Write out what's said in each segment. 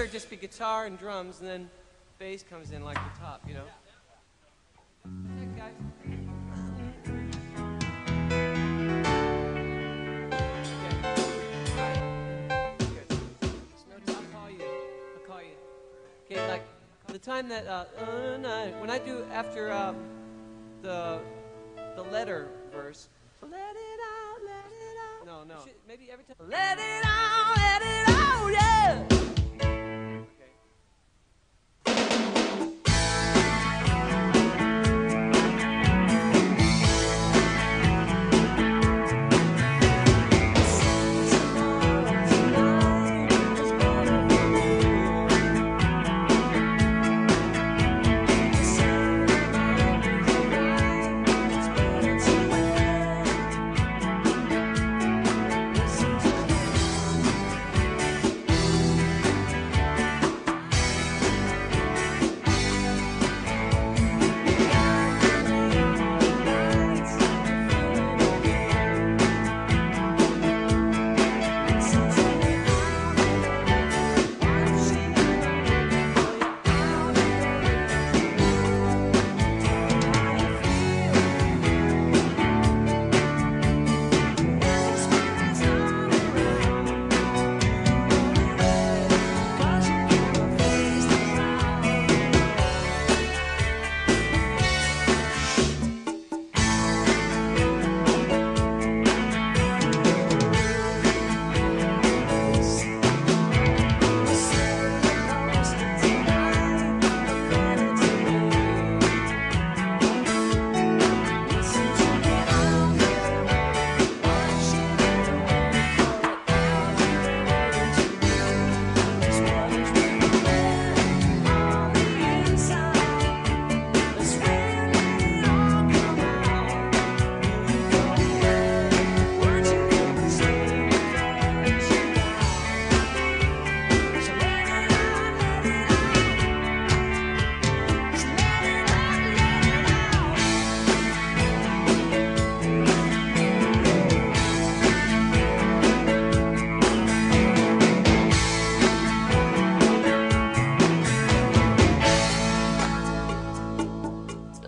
together it'd just be guitar and drums, and then bass comes in like the top, you know. Yeah, guys. I'll call you. Okay, like the time that when I do after the letter verse. Let it out, let it out. No. Maybe every time. Let it out, yeah.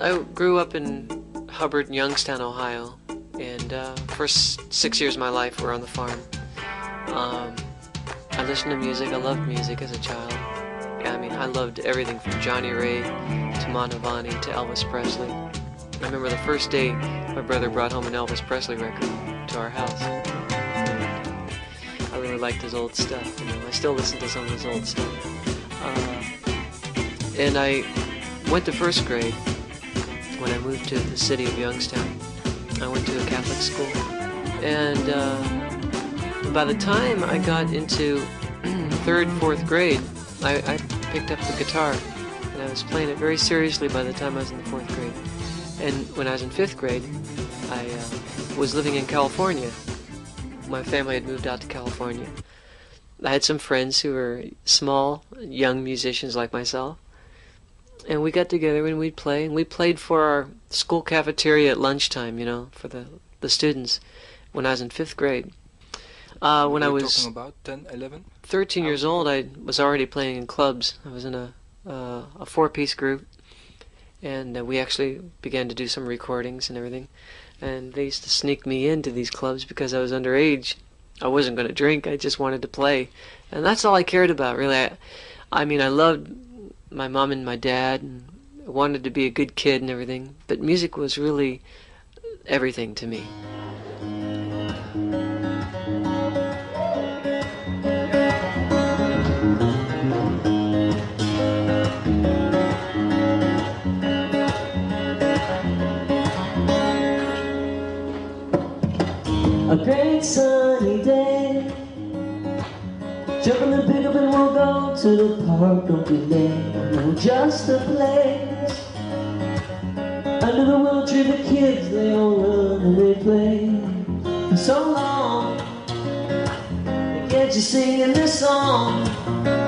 I grew up in Hubbard and Youngstown, Ohio, and first 6 years of my life were on the farm. I listened to music. I loved music as a child. I mean, I loved everything from Johnny Ray to Mantovani to Elvis Presley. I remember the first day my brother brought home an Elvis Presley record to our house. I really liked his old stuff. You know, I still listen to some of his old stuff. And I went to first grade when I moved to the city of Youngstown. I went to a Catholic school. And by the time I got into third, fourth grade, I picked up the guitar. And I was playing it very seriously by the time I was in the fourth grade. And when I was in fifth grade, I was living in California. My family had moved out to California. I had some friends who were small, young musicians like myself. And we got together and we'd play. And we played for our school cafeteria at lunchtime, you know, for the students when I was in fifth grade. When I was talking about 10, 11? 13 years old, I was already playing in clubs. I was in a four-piece group. And we actually began to do some recordings and everything. And they used to sneak me into these clubs because I was underage. I wasn't going to drink. I just wanted to play. And that's all I cared about, really. I mean, I loved my mom and my dad, and I wanted to be a good kid and everything. But music was really everything to me. A great sunny day, jump in the pickup and we'll go to the park. Don't be late, no, just a place. Under the willow tree the kids, they all run and they play. For so long, they get you singing this song.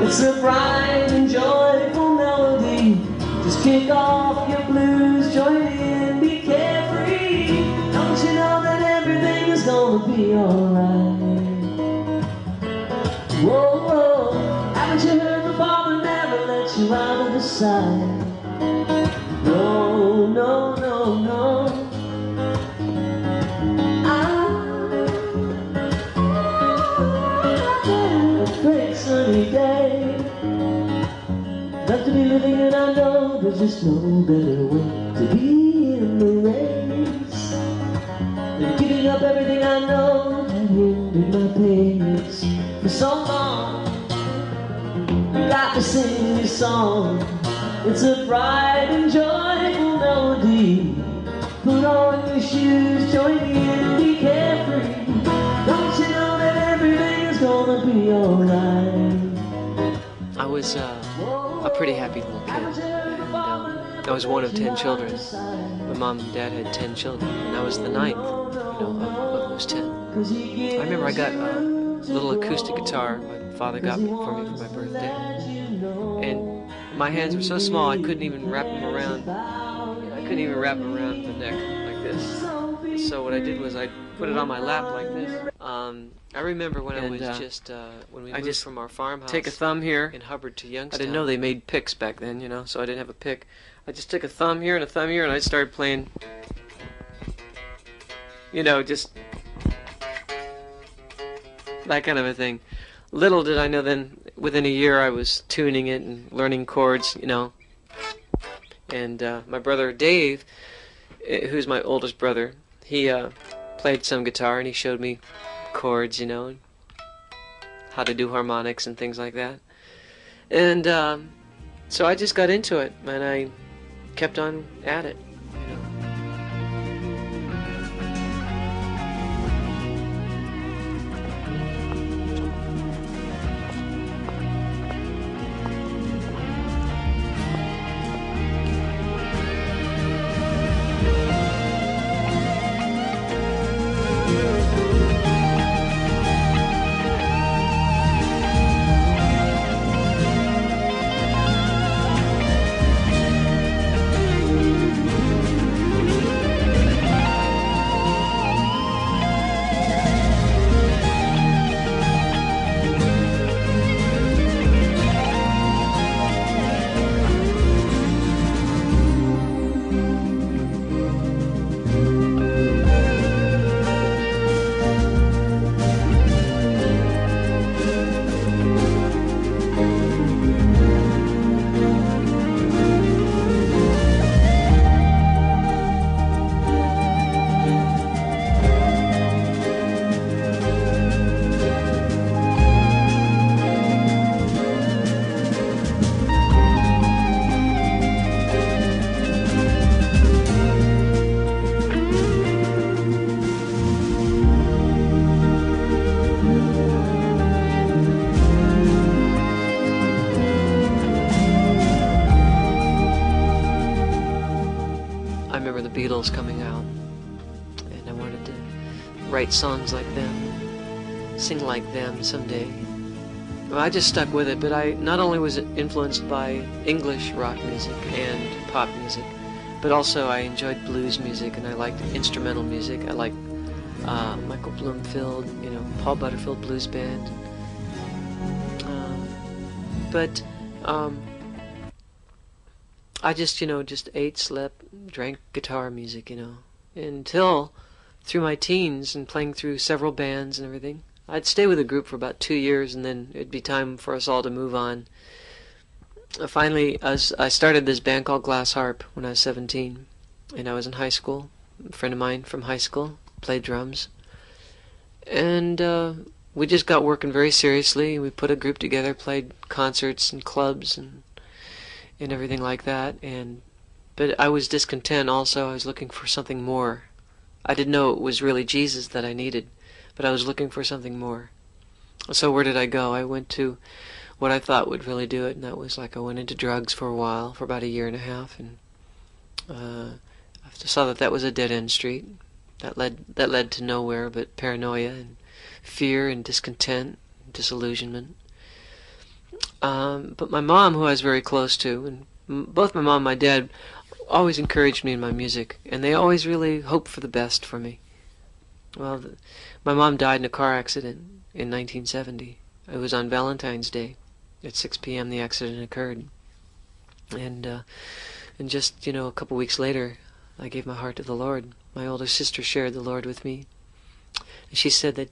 It's a bright and joyful melody. Just kick off your blues, join in, be carefree. Don't you know that everything is gonna be alright? Whoa, whoa, haven't you heard the cut you out of the sight. No, no, no, no. A great sunny day, love to be living, and I know there's just no better way to be in the race than giving up everything I know that hindered my pace for so long. You got to sing this song. It's a bright and joyful melody. Put on your shoes, join me and be carefree. Don't you know that everything is gonna be alright? I was a pretty happy little kid, and I was one of 10 children. My mom and dad had 10 children, and I was the ninth, of those 10. I remember I got a little acoustic guitar my father got for me for my birthday, and my hands were so small I couldn't even wrap them around. I couldn't even wrap them around the neck like this. So what I did was I put it on my lap like this. I remember when I was when we moved from our farmhouse. Take a thumb here in Hubbard to Youngstown. I didn't know they made picks back then, so I didn't have a pick. I just took a thumb here and a thumb here, and I started playing. Just that kind of a thing. Little did I know then, within a year I was tuning it and learning chords, And my brother Dave, who's my oldest brother, he played some guitar and he showed me chords, and how to do harmonics and things like that. And so I just got into it, and I kept on at it. I remember the Beatles coming out, and I wanted to write songs like them, sing like them someday. Well, I just stuck with it, but I not only was influenced by English rock music and pop music, but also I enjoyed blues music, and I liked instrumental music. I liked Michael Bloomfield, Paul Butterfield Blues Band. I just, just ate, slept, drank guitar music, until through my teens and playing through several bands and everything. I'd stay with a group for about 2 years, and then it'd be time for us all to move on. Finally, I started this band called Glass Harp when I was 17, and I was in high school. A friend of mine from high school played drums, and we just got working very seriously. We put a group together, played concerts and clubs and everything like that. But I was discontent also. I was looking for something more. I didn't know it was really Jesus that I needed, but I was looking for something more. So where did I go? I went to what I thought would really do it, and that was I went into drugs for a while, for about 1.5 years, and I saw that was a dead-end street. That led to nowhere but paranoia and fear and discontent and disillusionment. But my mom, who I was very close to, and both my mom and my dad always encouraged me in my music, and they always really hoped for the best for me. Well, my mom died in a car accident in 1970. It was on Valentine's Day. At 6 p.m. the accident occurred. And just, a couple weeks later, I gave my heart to the Lord. My older sister shared the Lord with me. And she said,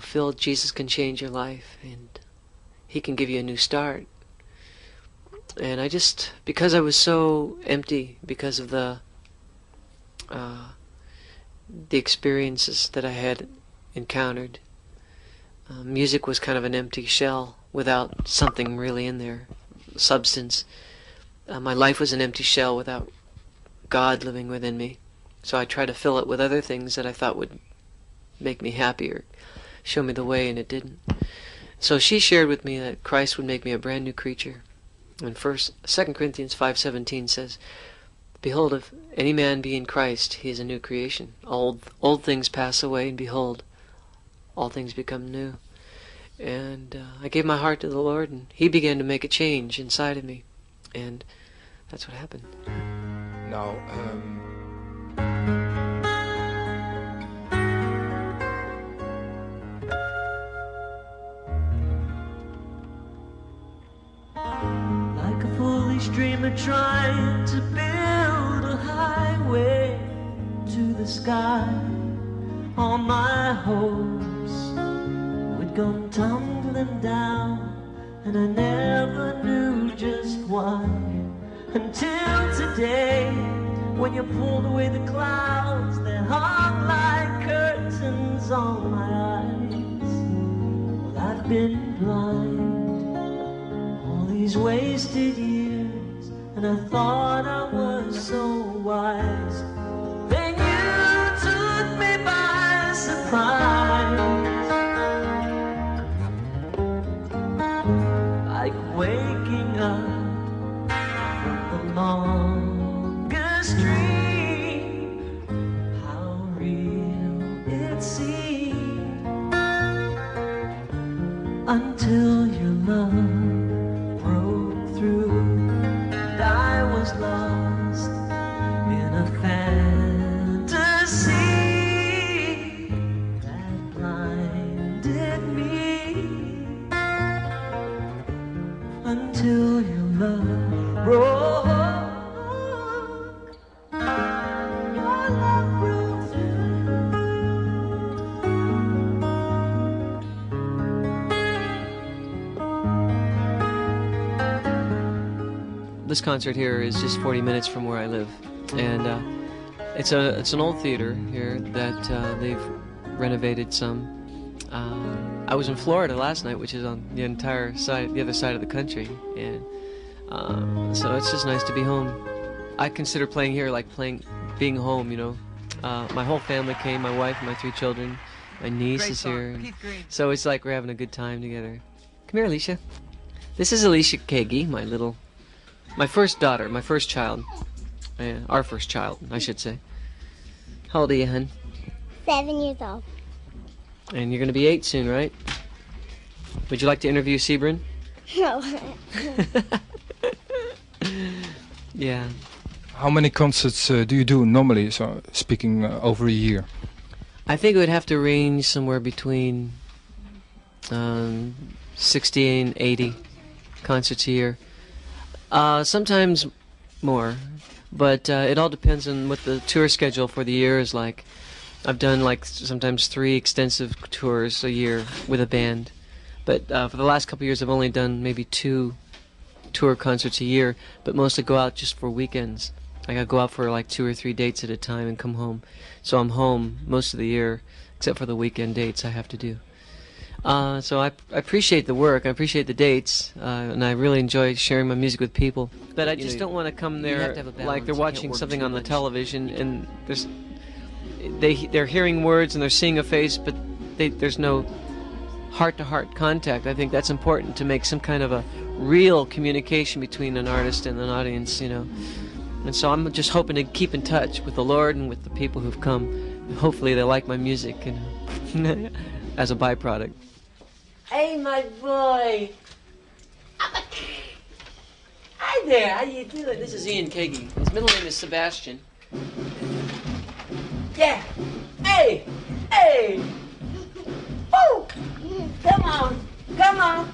Phil, Jesus can change your life, and He can give you a new start. And I just, because I was so empty, because of the experiences that I had encountered, music was kind of an empty shell without something really in there, substance. My life was an empty shell without God living within me. So I tried to fill it with other things that I thought would make me happy or show me the way, and it didn't. So she shared with me that Christ would make me a brand new creature. And 2 Corinthians 5:17 says, "Behold, if any man be in Christ, he is a new creation. Old things pass away, and behold, all things become new." And I gave my heart to the Lord, and He began to make a change inside of me. And that's what happened. Now, like a foolish dreamer trying to build a highway to the sky, all my hopes would come tumbling down, and I never knew just why, until today, when you pulled away the clouds that hung like curtains on my eyes. Well, I've been blind all these wasted years, and I thought I was so wise. Then you took me by surprise, like waking up from the longest dream. How real it seemed, until your love broke through, and I was lost in a fantasy that blinded me, until your love broke. Your love broke through. This concert here is just 40 minutes from where I live, and it's an old theater here that they've renovated some. I was in Florida last night, which is on the other side of the country, and so it's just nice to be home. I consider playing here like being home, My whole family came, my wife, my 3 children, my niece is here, and so it's like we're having a good time together. Come here, Alicia. This is Alicia Keaggy, my first daughter, my first child. Our first child, I should say. How old are you, hun? 7 years old. And you're going to be 8 soon, right? Would you like to interview Sebrin? No. Yeah. how many concerts do you do normally, so speaking over a year? I think it would have to range somewhere between 60 and 80 concerts a year. Sometimes more, but it all depends on what the tour schedule for the year is like. I've done like sometimes 3 extensive tours a year with a band, but for the last couple of years I've only done maybe 2 tour concerts a year, but mostly go out just for weekends. I go out for like 2 or 3 dates at a time and come home. So I'm home most of the year, except for the weekend dates I have to do. So I appreciate the work, I appreciate the dates, and I really enjoy sharing my music with people. But I just don't want to come there like they're watching something on the television and they're hearing words and they're seeing a face, but there's no heart-to-heart contact. I think that's important to make some kind of a real communication between an artist and an audience, you know. And so I'm just hoping to keep in touch with the Lord and with the people who've come. Hopefully they like my music, you know, as a byproduct. Hey, my boy. Hi there. How you doing? This is Ian Keaggy. His middle name is Sebastian. Yeah. Hey. Hey. Woo. Come on. Come on.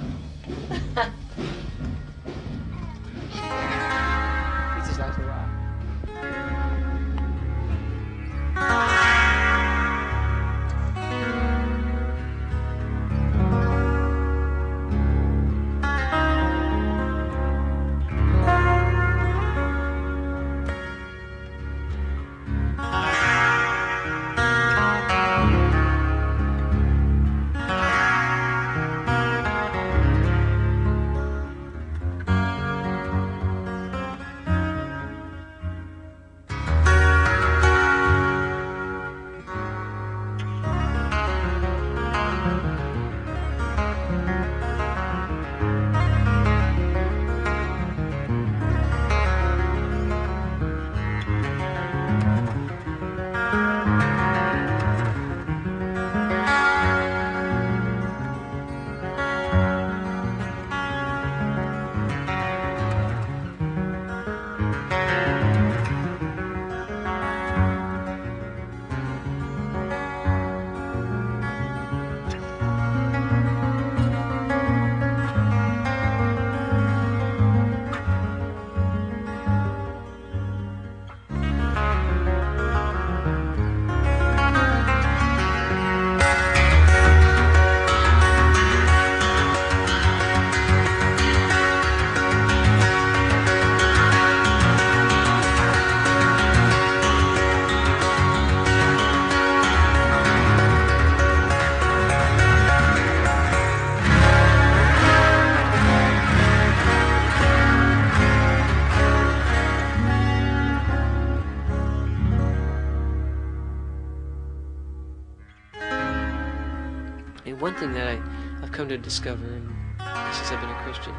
one thing that I've come to discover since I've been a Christian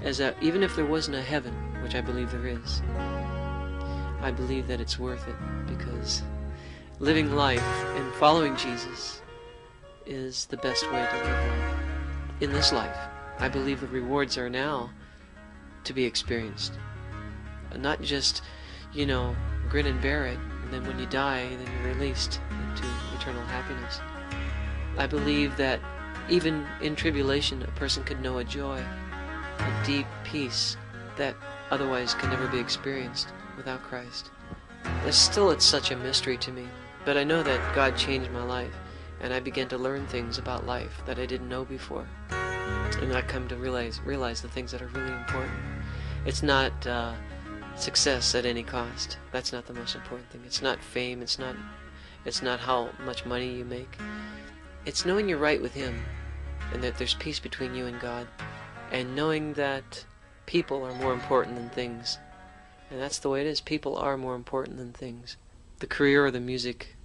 is that even if there wasn't a heaven, which I believe there is, I believe that it's worth it, because living life and following Jesus is the best way to live life. In this life, I believe the rewards are now to be experienced. Not just, grin and bear it, and then when you die, then you're released into eternal happiness. I believe that even in tribulation, a person could know a joy, a deep peace that otherwise can never be experienced without Christ. It's such a mystery to me, but I know that God changed my life, and I began to learn things about life that I didn't know before, and I come to realize the things that are really important. It's not success at any cost. That's not the most important thing. It's not fame. It's not how much money you make. It's knowing you're right with Him, and that there's peace between you and God, and knowing that people are more important than things. And that's the way it is. People are more important than things. The career or the music,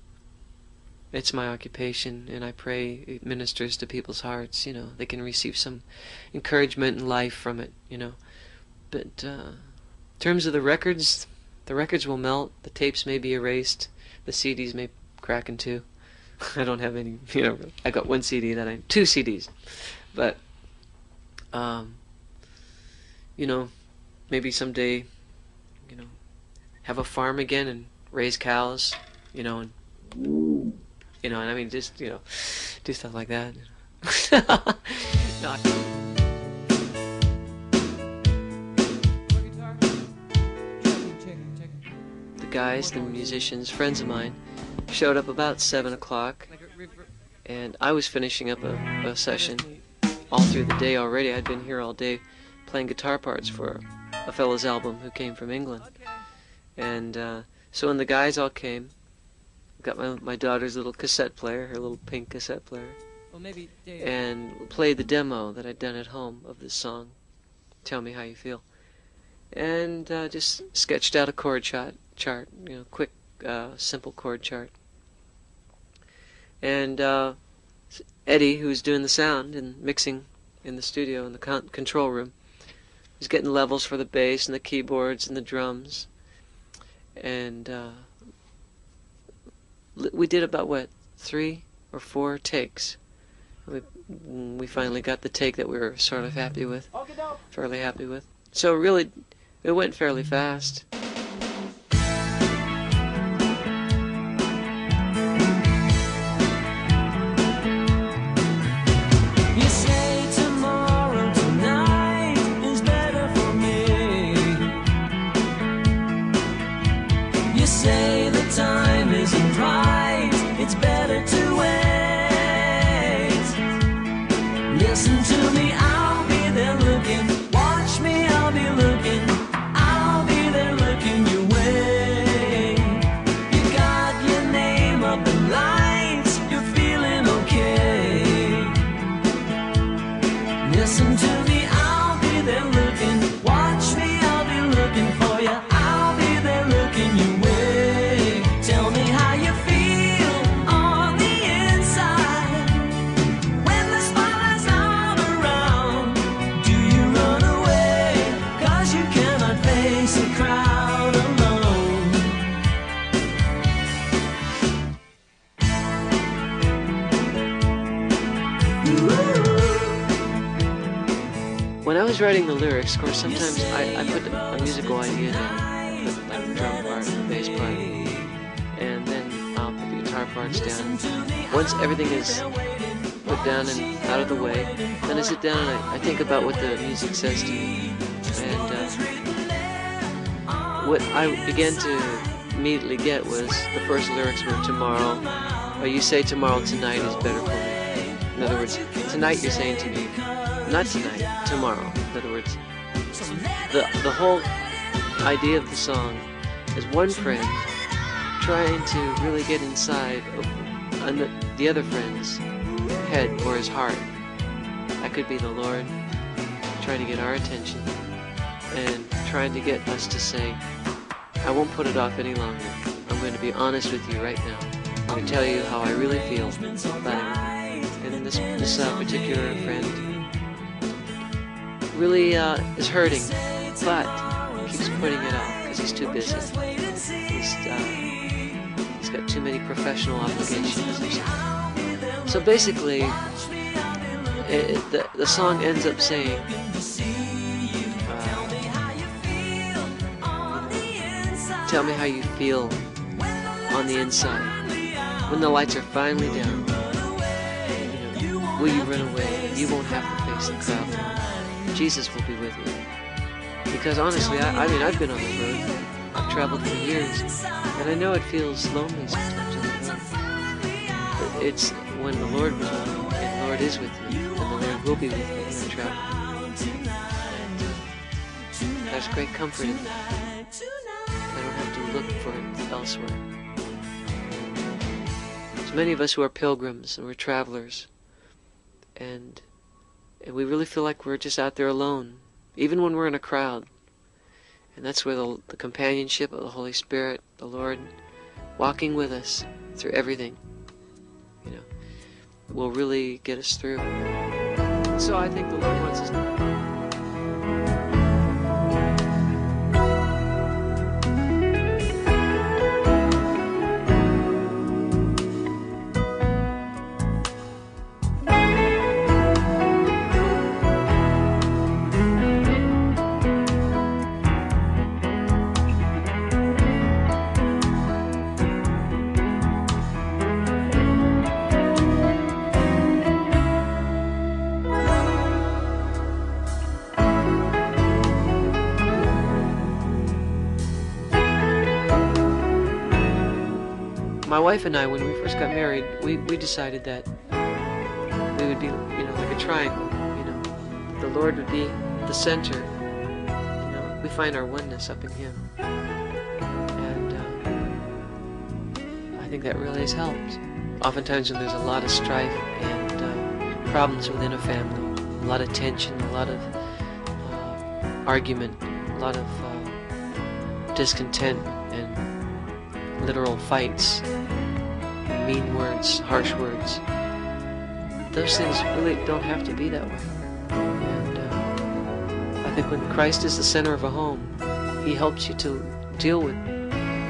it's my occupation, and I pray it ministers to people's hearts. They can receive some encouragement in life from it. But in terms of the records will melt. The tapes may be erased. The CDs may crack in two. I don't have any. I got one CD two CDs, but maybe someday, have a farm again and raise cows, and I mean, just, do stuff like that. No. The guys, the musicians, friends of mine, showed up about 7 o'clock, and I was finishing up a session all through the day already. I'd been here all day playing guitar parts for a fellow's album who came from England. And so when the guys all came, got my daughter's little cassette player, her little pink cassette player, and played the demo that I'd done at home of this song, Tell Me How You Feel, and just sketched out a chord chart, quick, simple chord chart. And Eddie, who was doing the sound and mixing in the studio in the control room, was getting levels for the bass and the keyboards and the drums. And we did about 3 or 4 takes. We finally got the take that we were sort of fairly happy with. So really, it went fairly fast. Listen to me, I'll be there looking. Watch me, I'll be looking. I'll be there looking your way. You got your name up in lights. You're feeling okay. Listen to me, I'll be there looking. Watch me, I'll be looking for you. I'll be there looking your way. Tell me how you feel on the inside. When the spotlight's not around, do you run away? 'Cause you cannot face a crowd alone. When I was writing the lyrics, of course, sometimes I put a musical idea down, like the drum part, the bass part, and then I'll put the guitar parts down. Once everything is put down and out of the way, then I sit down and I think about what the music says to me. And what I began to immediately get was the first lyrics were tomorrow, or you say tomorrow, tonight is better for me. In other words, tonight you're saying to me, not tonight, tomorrow. In other words, the whole idea of the song is one friend trying to really get inside of the other friend's head or his heart. That could be the Lord trying to get our attention and trying to get us to say, I won't put it off any longer. I'm going to be honest with you right now. I'm going to tell you how I really feel about everything. And and this particular friend really is hurting, but keeps putting it off because he's too busy. He's got too many professional obligations. So basically, the song ends up saying, tell me how you feel on the inside when the lights are finally down. Will you run away? You won't have to face the crowd alone. Jesus will be with you. Because honestly, I mean, I've been on the road. I've traveled for years, and I know it feels lonely sometimes on the road. But it's when the Lord was with you, and the Lord is with you, and the Lord will be with you when you travel. And there's great comfort in that. I don't have to look for it elsewhere. There's many of us who are pilgrims and we're travelers, and we really feel like we're just out there alone, even when we're in a crowd. And that's where the companionship of the Holy Spirit, the Lord, walking with us through everything, will really get us through. So I think the Lord wants us to... My wife and I, when we first got married, we decided that we would be, like a triangle, The Lord would be the center. We find our oneness up in Him. And I think that really has helped. Oftentimes when there's a lot of strife and problems within a family, a lot of tension, a lot of argument, a lot of discontent and literal fights, mean words, harsh words. Those things really don't have to be that way. And I think when Christ is the center of a home, He helps you to deal with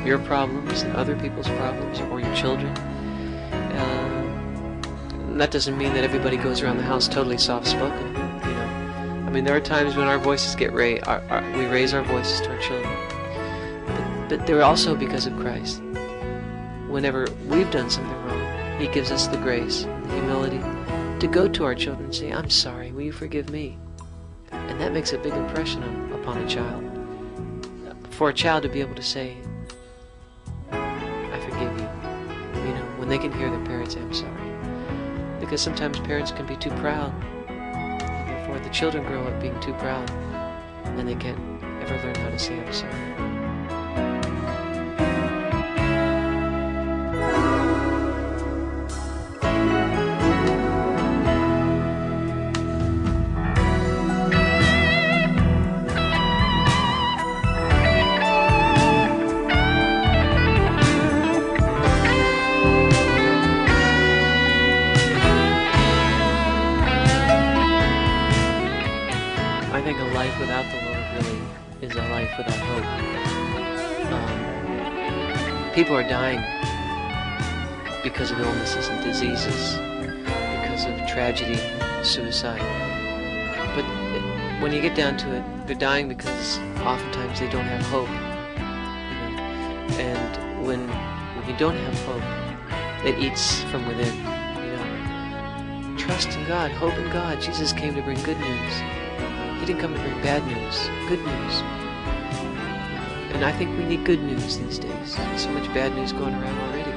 your problems and other people's problems, or your children. And that doesn't mean that everybody goes around the house totally soft-spoken. I mean, there are times when our voices get raised, we raise our voices to our children. But they're also because of Christ. Whenever we've done something wrong, He gives us the grace, the humility to go to our children and say, I'm sorry, will you forgive me? And that makes a big impression upon a child. For a child to be able to say, I forgive you, when they can hear their parents say, I'm sorry. Because sometimes parents can be too proud, and therefore the children grow up being too proud, and they can't ever learn how to say, I'm sorry. I think a life without the Lord really is a life without hope. People are dying because of illnesses and diseases, because of tragedy, suicide. But when you get down to it, they're dying because oftentimes they don't have hope. And when you don't have hope, it eats from within. Trust in God, hope in God. Jesus came to bring good news. He didn't come to bring bad news, good news. And I think we need good news these days. There's so much bad news going around already.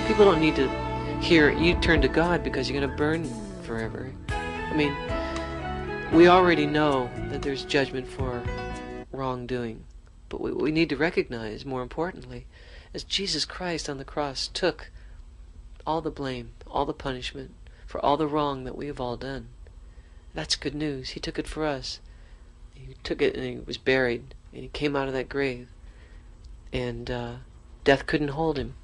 People don't need to hear you turn to God because you're going to burn forever. I mean, we already know that there's judgment for wrongdoing. But what we need to recognize, more importantly, is Jesus Christ on the cross took all the blame, all the punishment for all the wrong that we have all done. That's good news. He took it for us. He took it and He was buried, and He came out of that grave, and death couldn't hold Him.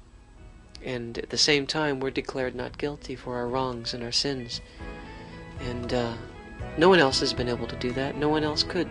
and at the same time we're declared not guilty for our wrongs and our sins. And no one else has been able to do that. No one else could.